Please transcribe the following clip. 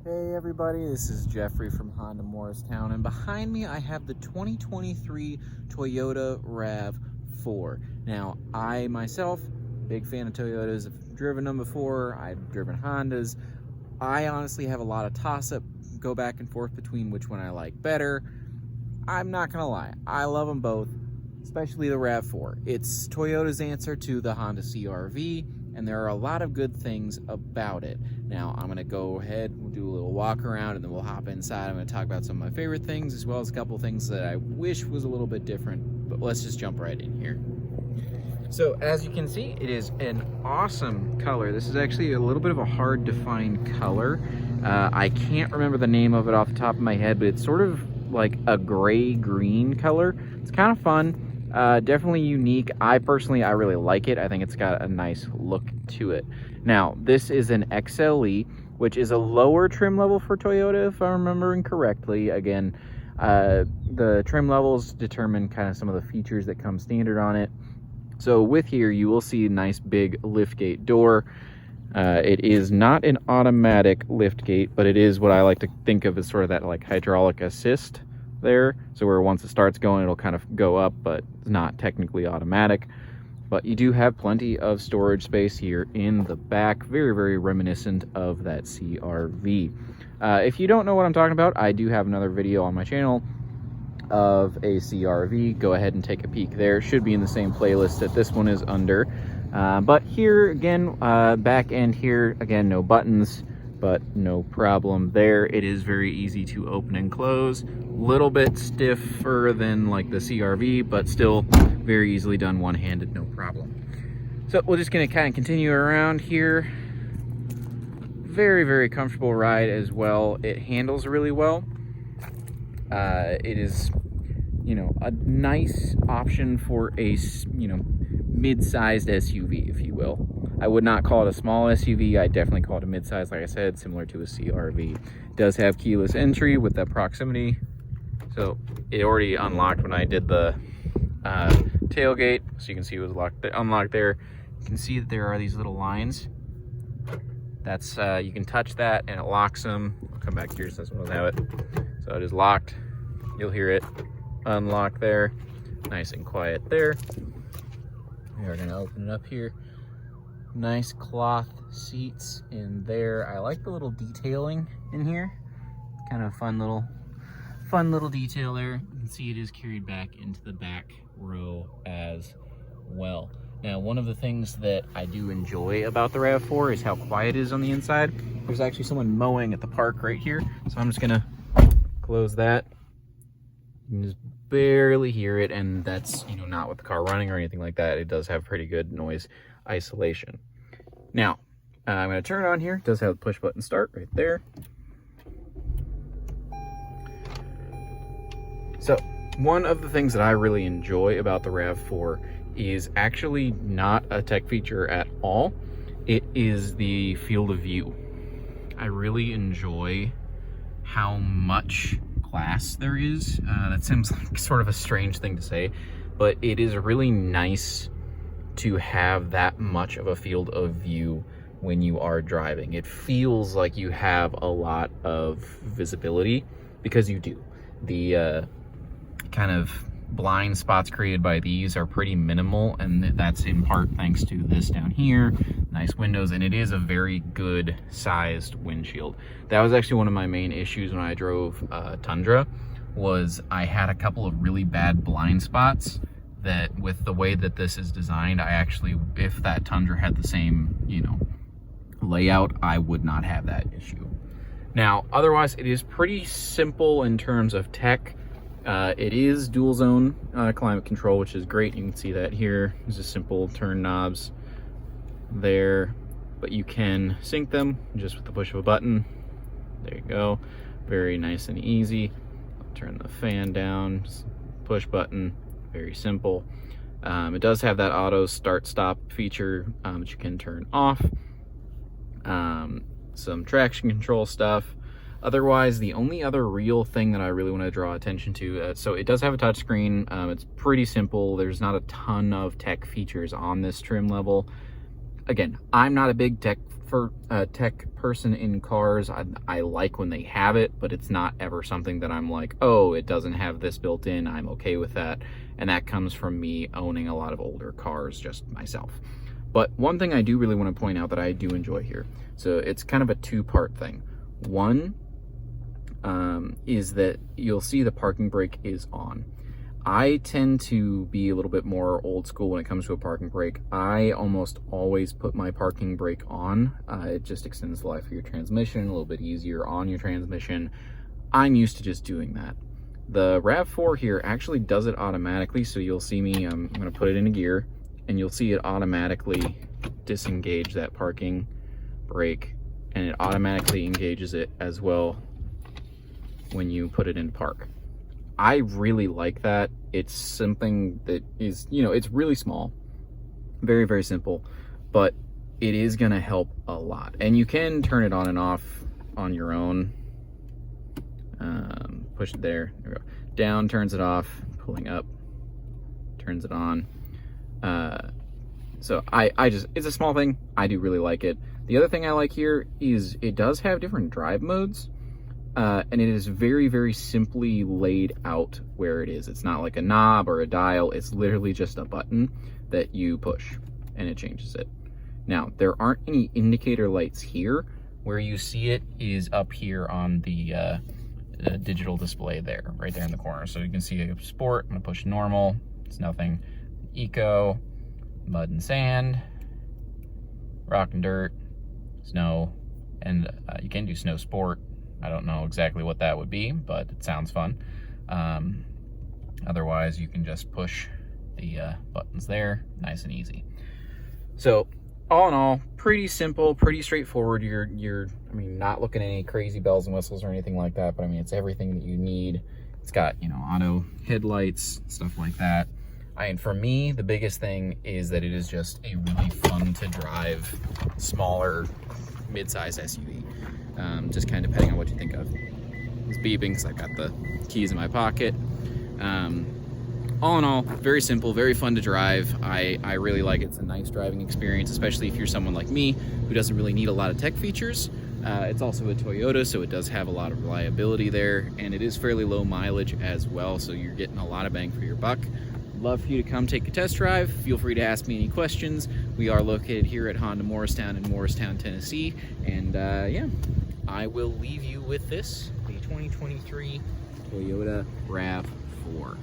Hey everybody, this is Jeffrey from Honda Morristown, and behind me I have the 2023 Toyota RAV4. Now, I myself, big fan of Toyotas, I've driven them before, I've driven Hondas. I honestly have a lot of toss-up, go back and forth between which one I like better. I'm not gonna lie, I love them both, especially the RAV4. It's Toyota's answer to the Honda CR-V, and there are a lot of good things about it. Now, I'm gonna go ahead, we'll do a little walk around, and then we'll hop inside. I'm gonna talk about some of my favorite things, as well as a couple things that I wish was a little bit different, but let's just jump right in here. So, as you can see, it is an awesome color. This is actually a little bit of a hard to find color. I can't remember the name of it off the top of my head, but it's sort of like a gray-green color. It's kind of fun. Definitely unique. I really like it. I think it's got a nice look to it. Now, this is an XLE, which is a lower trim level for Toyota, if I'm remembering correctly. Again, the trim levels determine kind of some of the features that come standard on it. So with here, you will see a nice big liftgate door. It is not an automatic liftgate, but it is what I like to think of as sort of that like hydraulic assist there. So where once it starts going, it'll kind of go up, but it's not technically automatic. But you do have plenty of storage space here in the back, very, very reminiscent of that CR-V. If you don't know what I'm talking about, I do have another video on my channel of a CR-V. Go ahead and take a peek there. It should be in the same playlist that this one is under. But here again, back end here, again, no buttons, but no problem there. It is very easy to open and close. Little bit stiffer than like the CR-V, but still very easily done one-handed, no problem. So we're just gonna kind of continue around here. Very, very comfortable ride as well. It handles really well. It is, you know, a nice option for a, you know, mid-sized SUV, if you will. I would not call it a small SUV. I definitely call it a mid-size, like I said, similar to a CR-V. It does have keyless entry with that proximity. So it already unlocked when I did the tailgate. So you can see it was unlocked there. You can see that there are these little lines. That's, you can touch that and it locks them. I'll come back here so this one doesn't have it. So it is locked. You'll hear it unlock there. Nice and quiet there. We are gonna open it up here. Nice cloth seats in there. I like the little detailing in here. Kind of fun little detail there. You can see it is carried back into the back row as well. Now, one of the things that I do enjoy about the RAV4 is how quiet it is on the inside. There's actually someone mowing at the park right here, so I'm just gonna close that. You can just barely hear it, and that's, you know, not with the car running or anything like that. It does have pretty good noise isolation. Now, I'm going to turn it on here. It does have the push button start right there. So, one of the things that I really enjoy about the RAV4 is actually not a tech feature at all. It is the field of view. I really enjoy how much glass there is. That seems like sort of a strange thing to say, but it is really nice to have that much of a field of view when you are driving. It feels like you have a lot of visibility because you do. The kind of blind spots created by these are pretty minimal, and that's in part thanks to this down here. Nice windows, and it is a very good sized windshield. That was actually one of my main issues when I drove Tundra, was I had a couple of really bad blind spots that with the way that this is designed, I actually, if that Tundra had the same, you know, layout, I would not have that issue. Now, otherwise, it is pretty simple in terms of tech. It is dual zone climate control, which is great. You can see that here. There's just simple turn knobs there, but you can sync them just with the push of a button. There you go. Very nice and easy. I'll turn the fan down, just push button, very simple. It does have that auto start stop feature that you can turn off. Some traction control stuff. Otherwise, the only other real thing that I really want to draw attention to, so it does have a touchscreen. It's pretty simple. There's not a ton of tech features on this trim level. again, I'm not a big tech person in cars. I like when they have it, but it's not ever something that I'm like, oh, it doesn't have this built in, I'm okay with that. And that comes from me owning a lot of older cars just myself. But one thing I do really want to point out that I do enjoy here, so it's kind of a two-part thing. One is that you'll see the parking brake is on. I tend to be a little bit more old school when it comes to a parking brake. I almost always put my parking brake on. It just extends the life of your transmission, a little bit easier on your transmission. I'm used to just doing that. The RAV4 here actually does it automatically, so you'll see me, I'm gonna put it into gear, and you'll see it automatically disengage that parking brake, and it automatically engages it as well when you put it in park. I really like that. It's something that is, you know, it's really small, very, very simple, but it is gonna help a lot. And you can turn it on and off on your own. Push it there we go. Down turns it off, pulling up turns it on. So I just, it's a small thing. I do really like it. The other thing I like here is it does have different drive modes. And it is very, very simply laid out where it is. It's not like a knob or a dial. It's literally just a button that you push and it changes it. Now, there aren't any indicator lights here. Where you see it is up here on the digital display there, right there in the corner. So you can see a sport. I'm gonna push normal. It's nothing. Eco, mud and sand, rock and dirt, snow, and you can do snow sport. I don't know exactly what that would be, but it sounds fun. Otherwise, you can just push the buttons there, nice and easy. So, all in all, pretty simple, pretty straightforward. I mean, not looking at any crazy bells and whistles or anything like that, but I mean, it's everything that you need. It's got, you know, auto headlights, stuff like that. And for me, the biggest thing is that it is just a really fun to drive, smaller, mid-size SUV. Just kind of depending on what you think of. It's beeping because I've got the keys in my pocket. All in all, very simple, very fun to drive. I really like it. It's a nice driving experience, especially if you're someone like me who doesn't really need a lot of tech features. It's also a Toyota, so it does have a lot of reliability there, and it is fairly low mileage as well, so you're getting a lot of bang for your buck. Love for you to come take a test drive. Feel free to ask me any questions. We are located here at Honda Morristown in Morristown, Tennessee, and yeah, I will leave you with this, the 2023 Toyota RAV4.